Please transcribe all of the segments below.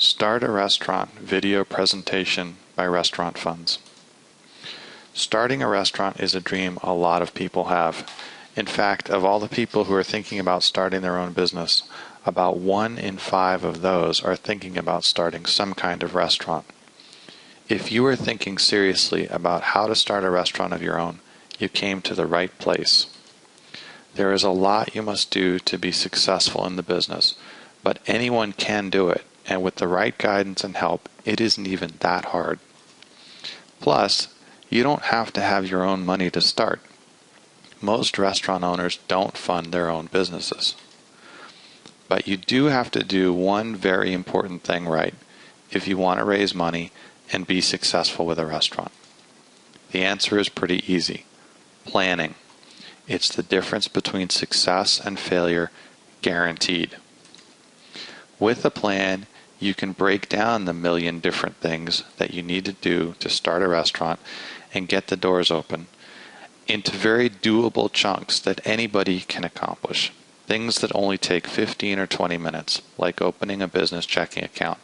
Start a Restaurant Video Presentation by Restaurant Funds. Starting a restaurant is a dream a lot of people have. In fact, of all the people who are thinking about starting their own business, about 1 in 5 of those are thinking about starting some kind of restaurant. If you are thinking seriously about how to start a restaurant of your own, you came to the right place. There is a lot you must do to be successful in the business, but anyone can do it, and with the right guidance and help, it isn't even that hard. Plus, you don't have to have your own money to start. Most restaurant owners don't fund their own businesses. But you do have to do one very important thing right if you want to raise money and be successful with a restaurant. The answer is pretty easy. Planning. It's the difference between success and failure, guaranteed. With a plan, you can break down the million different things that you need to do to start a restaurant and get the doors open into very doable chunks that anybody can accomplish. Things that only take 15 or 20 minutes, like opening a business checking account.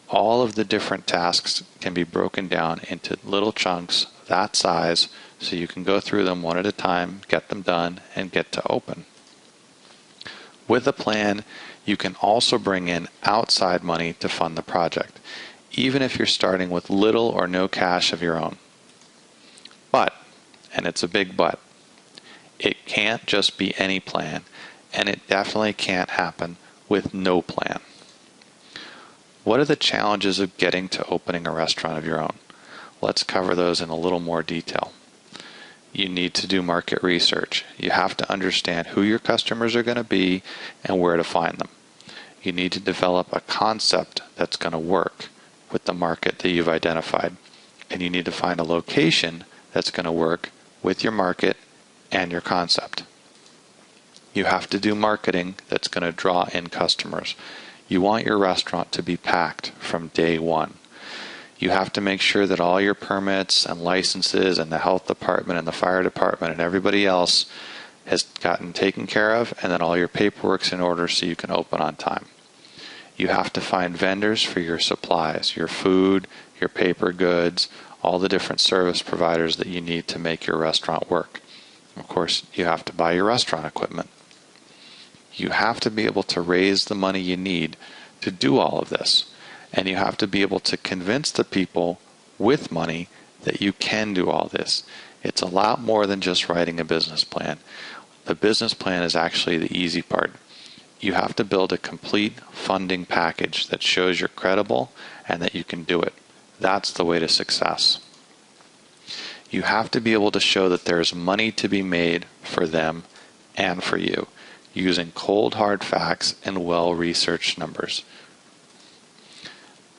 All of the different tasks can be broken down into little chunks that size so you can go through them one at a time, get them done, and get to open. With a plan, you can also bring in outside money to fund the project, even if you're starting with little or no cash of your own. But, and it's a big but, it can't just be any plan, and it definitely can't happen with no plan. What are the challenges of getting to opening a restaurant of your own? Let's cover those in a little more detail. You need to do market research. You have to understand who your customers are going to be and where to find them. You need to develop a concept that's going to work with the market that you've identified. And you need to find a location that's going to work with your market and your concept. You have to do marketing that's going to draw in customers. You want your restaurant to be packed from day one. You have to make sure that all your permits and licenses and the health department and the fire department and everybody else has gotten taken care of, and that all your paperwork's in order so you can open on time. You have to find vendors for your supplies, your food, your paper goods, all the different service providers that you need to make your restaurant work. Of course, you have to buy your restaurant equipment. You have to be able to raise the money you need to do all of this. And you have to be able to convince the people with money that you can do all this. It's a lot more than just writing a business plan. The business plan is actually the easy part. You have to build a complete funding package that shows you're credible and that you can do it. That's the way to success. You have to be able to show that there's money to be made for them and for you, using cold hard facts and well-researched numbers.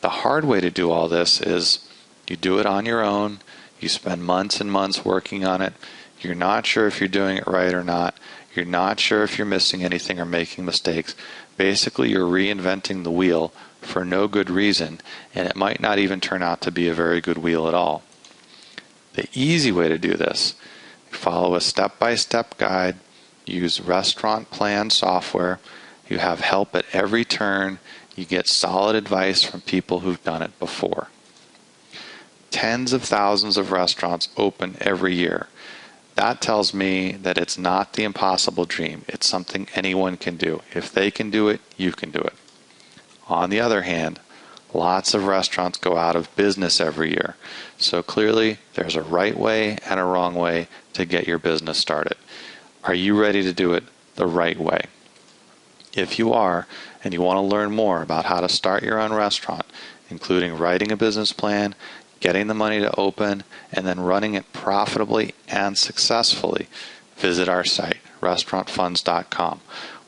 The hard way to do all this is you do it on your own, you spend months and months working on it, you're not sure if you're doing it right or not, you're not sure if you're missing anything or making mistakes. Basically, you're reinventing the wheel for no good reason, and it might not even turn out to be a very good wheel at all. The easy way to do this, follow a step-by-step guide, use restaurant plan software, you have help at every turn, you get solid advice from people who've done it before. Tens of thousands of restaurants open every year. That tells me that it's not the impossible dream. It's something anyone can do. If they can do it, you can do it. On the other hand, lots of restaurants go out of business every year. So clearly, there's a right way and a wrong way to get your business started. Are you ready to do it the right way? If you are, and you want to learn more about how to start your own restaurant, including writing a business plan, getting the money to open, and then running it profitably and successfully, visit our site, restaurantfunds.com.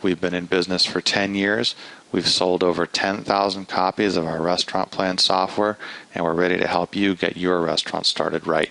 We've been in business for 10 years. We've sold over 10,000 copies of our restaurant plan software, and we're ready to help you get your restaurant started right.